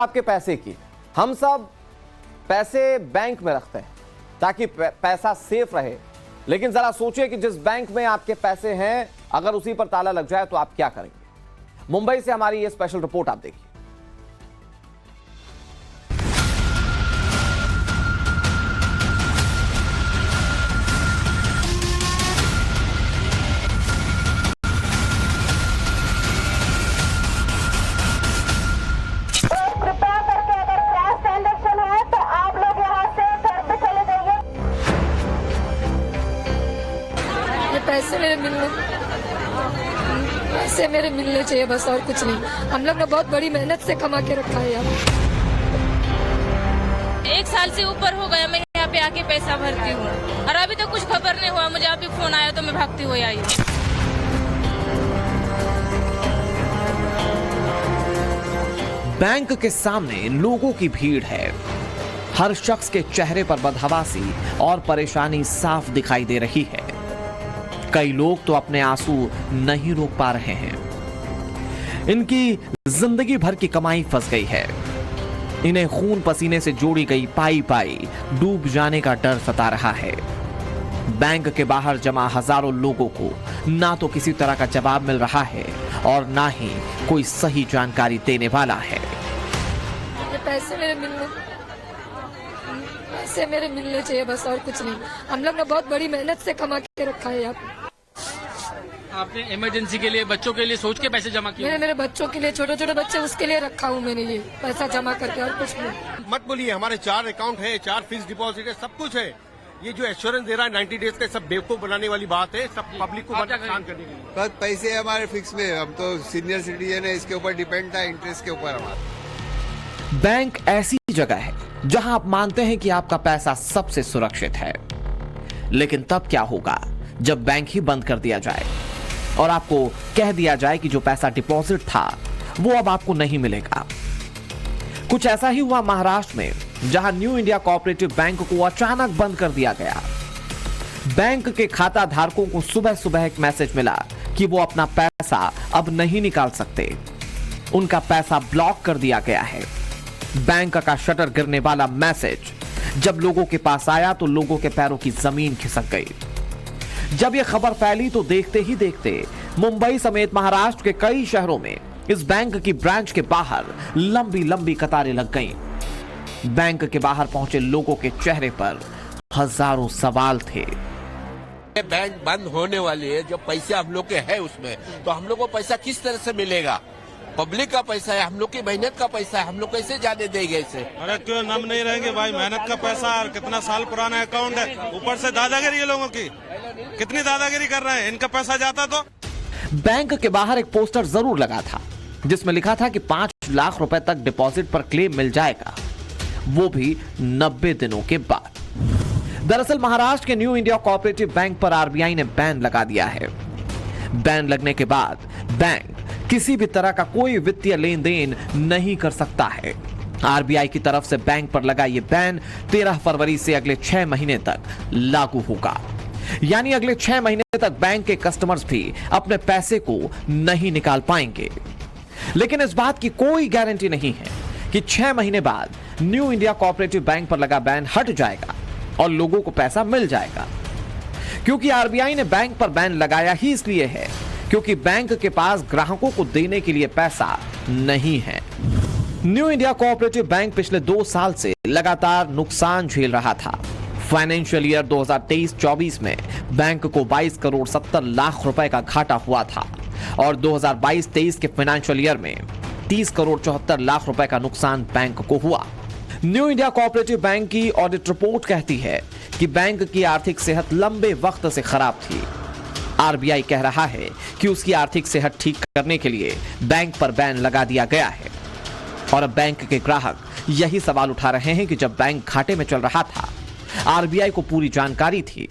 आपके पैसे की। हम सब पैसे बैंक में रखते हैं ताकि पैसा सेफ रहे, लेकिन जरा सोचिए कि जिस बैंक में आपके पैसे हैं अगर उसी पर ताला लग जाए तो आप क्या करेंगे। मुंबई से हमारी ये स्पेशल रिपोर्ट आप देखिए। पैसे मेरे मिलने चाहिए बस, और कुछ नहीं। हम लोग ने बहुत बड़ी मेहनत से कमा के रखा है यार। 1 साल से ऊपर हो गया मैं यहाँ पे आके पैसा भरती हूँ और अभी तो कुछ खबर नहीं हुआ। मुझे अभी फोन आया तो मैं भागती हुई आई। बैंक के सामने लोगों की भीड़ है। हर शख्स के चेहरे पर बदहवासी और परेशानी साफ दिखाई दे रही है। कई लोग तो अपने आंसू नहीं रोक पा रहे हैं। इनकी जिंदगी भर की कमाई फंस गई है। इन्हें खून पसीने से जोड़ी गई पाई पाई डूब जाने का डर सता रहा है। बैंक के बाहर जमा हजारों लोगों को ना तो किसी तरह का जवाब मिल रहा है और ना ही कोई सही जानकारी देने वाला है। पैसे मेरे मिलने चाहिए बस, और कुछ नहीं। हम लोग ने बहुत बड़ी मेहनत से कमा के रखा है यार। आपने इमरजेंसी के लिए, बच्चों के लिए सोच के पैसे जमा किए? मेरे बच्चों के लिए, छोटे छोटे बच्चे, उसके लिए रखा हूँ मैंने ये पैसा जमा करके, और कुछ नहीं। मत बोलिए, हमारे 4 अकाउंट है, 4 फिक्स डिपॉजिट है, सब कुछ है। ये जो एश्योरेंस दे रहा है 90 डेज का, सब बेवकूफ बनाने वाली बात है, सब पब्लिक को परेशान करने के लिए। पैसे हमारे फिक्स में, हम तो सीनियर सिटीजन है, इसके ऊपर डिपेंड था, इंटरेस्ट के ऊपर हमारा। बैंक ऐसी जगह है जहां आप मानते हैं कि आपका पैसा सबसे सुरक्षित है, लेकिन तब क्या होगा जब बैंक ही बंद कर दिया जाए और आपको कह दिया जाए कि जो पैसा डिपॉजिट था वो अब आपको नहीं मिलेगा। कुछ ऐसा ही हुआ महाराष्ट्र में, जहां न्यू इंडिया कोऑपरेटिव बैंक को अचानक बंद कर दिया गया। बैंक के खाता धारकों को सुबह सुबह एक मैसेज मिला कि वो अपना पैसा अब नहीं निकाल सकते, उनका पैसा ब्लॉक कर दिया गया है। बैंक का शटर गिरने वाला मैसेज जब लोगों के पास आया तो लोगों के पैरों की जमीन खिसक गई। जब यह खबर फैली तो देखते ही देखते मुंबई समेत महाराष्ट्र के कई शहरों में इस बैंक की ब्रांच के बाहर लंबी लंबी कतारें लग गईं। बैंक के बाहर पहुंचे लोगों के चेहरे पर हजारों सवाल थे। बैंक बंद होने वाली है, जो पैसे हम लोग के है उसमें, तो हम लोग को पैसा किस तरह से मिलेगा? पब्लिक का पैसा है, हम लोग की मेहनत का पैसा है, हम लोग कैसे जाने देंगे इसे? अरे क्यों नम नहीं रहेंगे भाई, मेहनत का पैसा और कितना साल पुराना अकाउंट है, ऊपर से दादागिरी ये लोगों की, कितनी दादागिरी कर रहे हैं। इनका पैसा जाता तो। बैंक के बाहर एक पोस्टर जरूर लगा था जिसमें लिखा था कि 5 लाख रुपए तक डिपॉजिट पर क्लेम मिल जाएगा, वो भी 90 दिनों के बाद। दरअसल महाराष्ट्र के न्यू इंडिया कोऑपरेटिव बैंक पर आरबीआई ने बैन लगा दिया है। बैन लगने के बाद बैंक किसी भी तरह का कोई वित्तीय लेन देन नहीं कर सकता है। आरबीआई की तरफ से बैंक पर लगा यह बैन 13 फरवरी से अगले 6 महीने तक लागू होगा। यानी अगले 6 महीने तक बैंक के कस्टमर्स भी अपने पैसे को नहीं निकाल पाएंगे। लेकिन इस बात की कोई गारंटी नहीं है कि 6 महीने बाद न्यू इंडिया कोऑपरेटिव बैंक पर लगा बैन हट जाएगा और लोगों को पैसा मिल जाएगा। क्योंकि आरबीआई ने बैंक पर बैन लगाया ही इसलिए है क्योंकि बैंक के पास ग्राहकों को देने के लिए पैसा नहीं है। न्यू इंडिया कोऑपरेटिव बैंक पिछले 2 साल से लगातार नुकसान झेल रहा था। फाइनेंशियल ईयर 2023-24 में बैंक को 22 करोड़ 70 लाख रुपए का घाटा हुआ था और 2022-23 के फाइनेंशियल ईयर में 30 करोड़ 74 लाख रुपए का नुकसान बैंक को हुआ। न्यू इंडिया कोऑपरेटिव बैंक की ऑडिट रिपोर्ट कहती है कि बैंक की आर्थिक सेहत लंबे वक्त से खराब थी। आरबीआई कह रहा है कि उसकी आर्थिक सेहत ठीक करने के लिए बैंक पर बैन लगा दिया गया है और अब बैंक के ग्राहक यही सवाल उठा रहे हैं कि जब बैंक घाटे में चल रहा था, आरबीआई को पूरी जानकारी थी,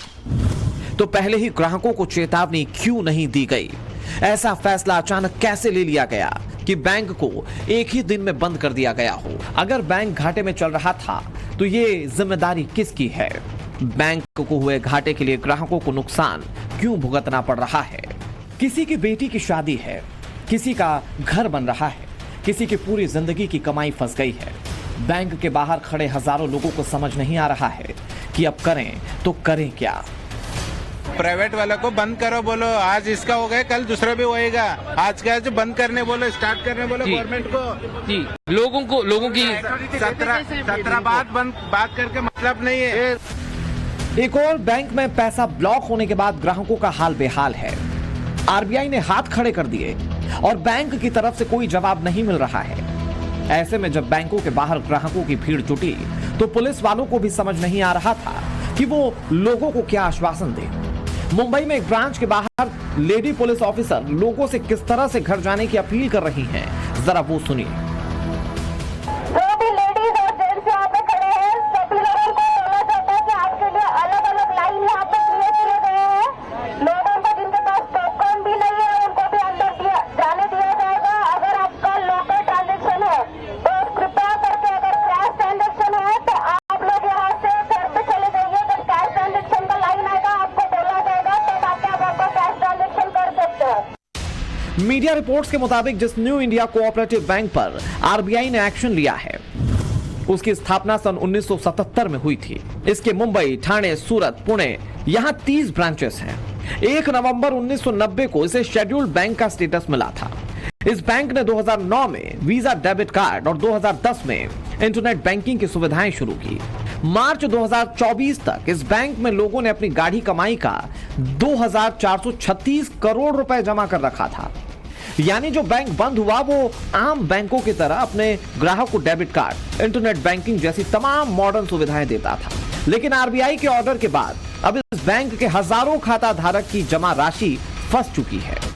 तो पहले ही ग्राहकों को चेतावनी क्यों नहीं दी गई? ऐसा फैसला अचानक कैसे ले लिया गया कि बैंक को एक ही दिन में बंद कर दिया गया हो? अगर बैंक घाटे में चल रहा था तो ये जिम्मेदारी किसकी है? बैंक को हुए घाटे के लिए ग्राहकों को नुकसान क्यों भुगतना पड़ रहा है? किसी की बेटी की शादी है, किसी का घर बन रहा है, किसी की पूरी जिंदगी की कमाई फंस गई है। बैंक के बाहर खड़े हजारों लोगों को समझ नहीं आ रहा है कि अब करें तो करें क्या। प्राइवेट वालों को बंद करो बोलो, आज इसका हो गया कल दूसरा भी होएगा। आज का जो बंद करने बोलो, स्टार्ट करने बोलो गवर्नमेंट को। जी, लोगों की 17 बात करके मतलब नहीं है। एक और बैंक में पैसा ब्लॉक होने के बाद ग्राहकों का हाल बेहाल है। आरबीआई ने हाथ खड़े कर दिए और बैंक की तरफ से कोई जवाब नहीं मिल रहा है। ऐसे में जब बैंकों के बाहर ग्राहकों की भीड़ जुटी तो पुलिस वालों को भी समझ नहीं आ रहा था कि वो लोगों को क्या आश्वासन दे। मुंबई में एक ब्रांच के बाहर लेडी पुलिस ऑफिसर लोगों से किस तरह से घर जाने की अपील कर रही हैं, जरा वो सुनिए। मीडिया रिपोर्ट्स के मुताबिक जिस न्यू इंडिया कोऑपरेटिव बैंक पर आरबीआई ने एक्शन लिया है उसकी स्थापना सन 1977 में हुई थी। इसके मुंबई, ठाणे, सूरत, पुणे यहां 30 ब्रांचेस हैं। 1 नवंबर 1990 को इसे शेड्यूल्ड बैंक का स्टेटस मिला था। इस बैंक ने 2009 में वीजा डेबिट कार्ड और 2010 में इंटरनेट बैंकिंग की सुविधाएं शुरू की। मार्च 2024 तक इस बैंक में लोगों ने अपनी गाढ़ी कमाई का 2436 करोड़ रुपए जमा कर रखा था। यानी जो बैंक बंद हुआ वो आम बैंकों की तरह अपने ग्राहक को डेबिट कार्ड, इंटरनेट बैंकिंग जैसी तमाम मॉडर्न सुविधाएं देता था। लेकिन आरबीआई के ऑर्डर के बाद अब इस बैंक के हजारों खाता धारक की जमा राशि फंस चुकी है।